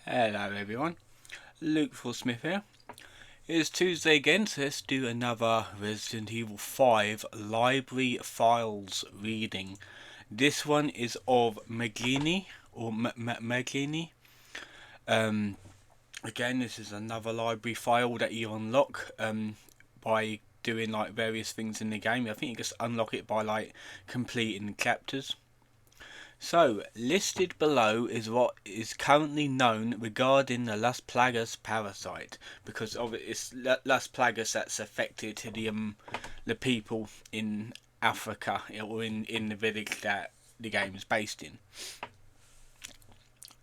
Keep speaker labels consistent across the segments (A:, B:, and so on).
A: Hello everyone, Luke Smith here. It's Tuesday again, so let's do another Resident Evil 5 library files reading. This one is of Majini, or Majini. Um, Again, this is another library file that you unlock by doing like various things in the game. I think you just unlock it by like completing chapters. So, listed below is what is currently known regarding the Las Plagas parasite, because of it's Las Plagas that's affected the people in Africa, or in the village that the game is based in.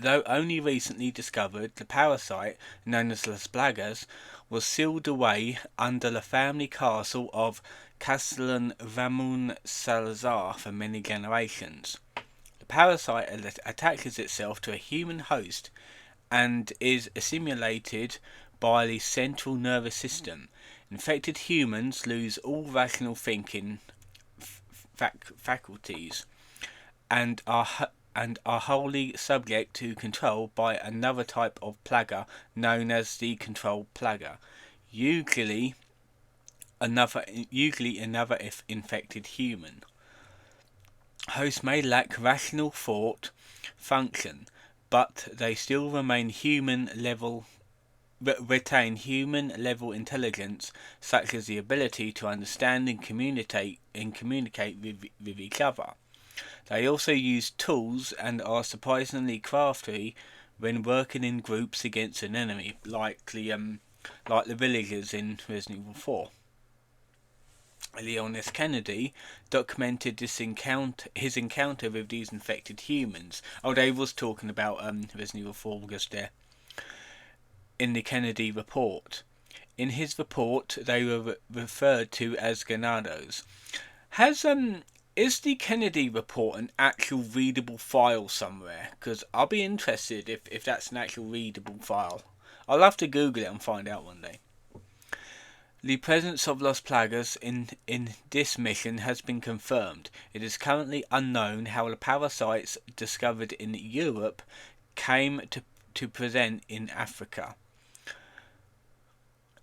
A: Though only recently discovered, the parasite, known as Las Plagas, was sealed away under the family castle of Castellan Ramon Salazar for many generations. The parasite attaches itself to a human host and is assimilated by the central nervous system. Infected humans lose all rational thinking faculties and are wholly subject to control by another type of plaga known as the controlled plaga, usually another infected human. Hosts may lack rational thought function, but they still remain retain human level intelligence, such as the ability to understand and communicate with each other. They also use tools and are surprisingly crafty when working in groups against an enemy, like the villagers in Resident Evil 4. Leon S. Kennedy documented his encounter with these infected humans. Oh, Dave was talking about Resident Evil 4 just there. In the Kennedy report. In his report, they were referred to as Ganados. Is the Kennedy report an actual readable file somewhere? Because I'll be interested if that's an actual readable file. I'll have to Google it and find out one day. The presence of Las Plagas in this mission has been confirmed. It is currently unknown how the parasites discovered in Europe came to present in Africa.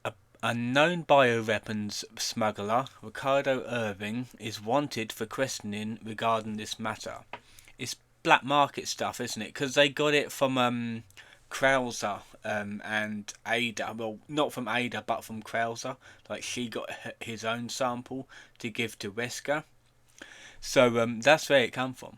A: A unknown bioweapons smuggler, Ricardo Irving, is wanted for questioning regarding this matter. It's black market stuff, isn't it? Because they got it from Krauser and Ada. Well, not from Ada, but from Krauser. Like, she got his own sample to give to Wesker. So that's where it come from.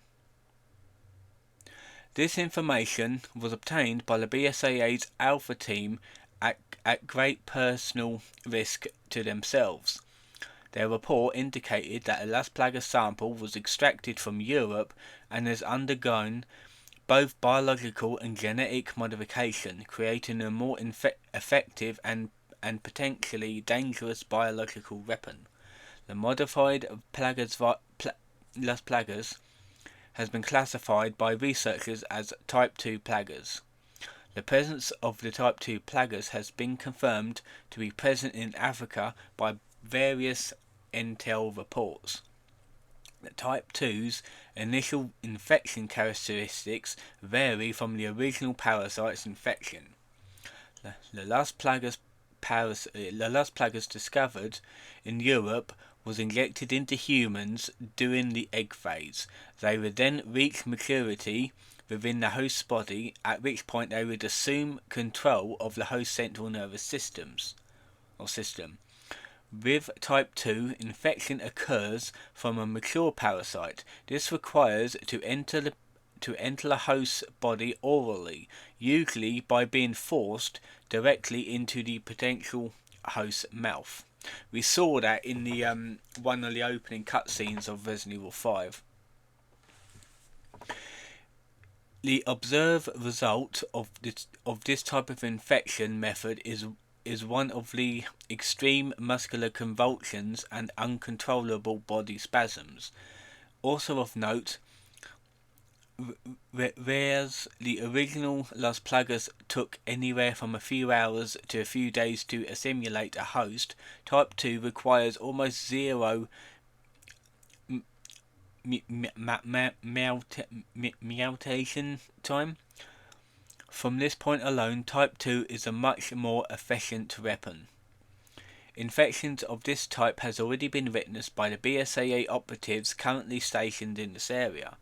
A: This information was obtained by the BSAA's Alpha team at great personal risk to themselves. Their report indicated that a Las Plagas sample was extracted from Europe and has undergone both biological and genetic modification, creating a more effective and potentially dangerous biological weapon. The modified Las Plagas has been classified by researchers as Type 2 plagas. The presence of the Type 2 plagas has been confirmed to be present in Africa by various intel reports. The Type 2's initial infection characteristics vary from the original parasite's infection. The Las Plagas discovered in Europe was injected into humans during the egg phase. They would then reach maturity within the host's body, at which point they would assume control of the host's central nervous system. With Type 2, infection occurs from a mature parasite. This requires to enter the host's body orally, usually by being forced directly into the potential host's mouth. We saw that in the one of the opening cutscenes of Resident Evil 5. The observed result of this type of infection method is one of the extreme muscular convulsions and uncontrollable body spasms. Also of note, whereas the original Las Plagas took anywhere from a few hours to a few days to assimilate a host, Type 2 requires almost zero mutation time From this point alone, Type 2 is a much more efficient weapon. Infections of this type has already been witnessed by the BSAA operatives currently stationed in this area.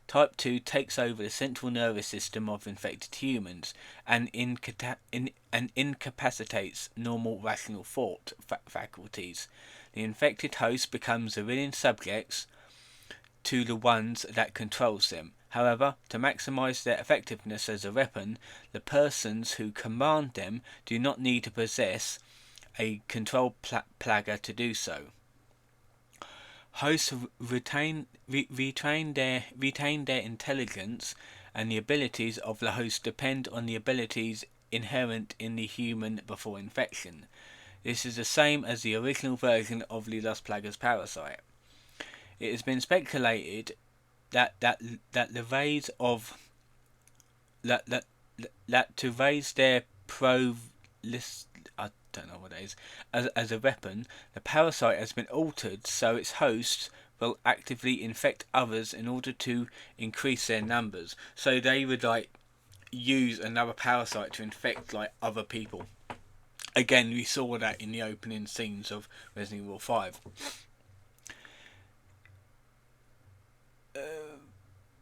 A: Type 2 takes over the central nervous system of infected humans and incapacitates normal rational thought faculties. The infected host becomes the willing subjects to the ones that controls them. However, to maximize their effectiveness as a weapon, the persons who command them do not need to possess a control plagger to do so. Hosts retain their intelligence, and the abilities of the host depend on the abilities inherent in the human before infection. This is the same as the original version of the Las Plagas parasite. It has been speculated that the rays of that to raise their I don't know what it is, as a weapon, the parasite has been altered so its hosts will actively infect others in order to increase their numbers. So they would use another parasite to infect other people. Again, we saw that in the opening scenes of Resident Evil 5.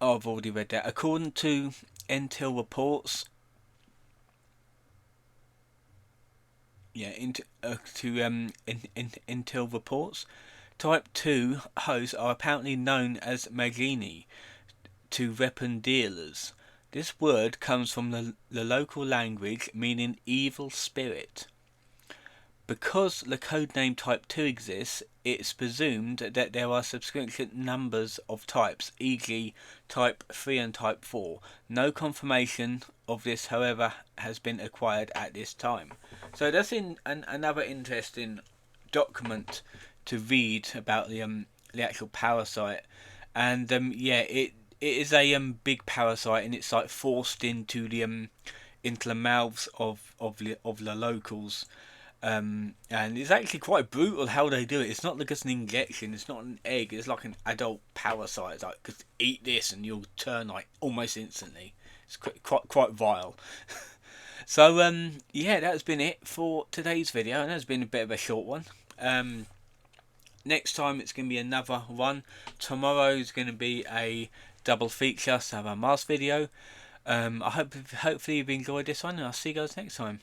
A: I've already read that. According to Intel reports, Intel reports, Type 2 hosts are apparently known as Majini to weapon dealers. This word comes from the local language meaning evil spirit. Because the codename Type 2 exists, it's presumed that there are subsequent numbers of types, e.g. Type 3 and Type 4. No confirmation of this, however, has been acquired at this time. So that's another interesting document to read about the actual parasite. And it is a big parasite, and it's forced into the mouths of the locals. And it's actually quite brutal how they do it. It's not like it's an injection, it's not an egg, it's like an adult parasite. It's like, cause eat this and you'll turn almost instantly. It's quite vile. So that has been it for today's video, and that's been a bit of a short one. Next time it's going to be another one. Tomorrow is going to be a double feature, so have a mask video. Hopefully you've enjoyed this one, and I'll see you guys next time.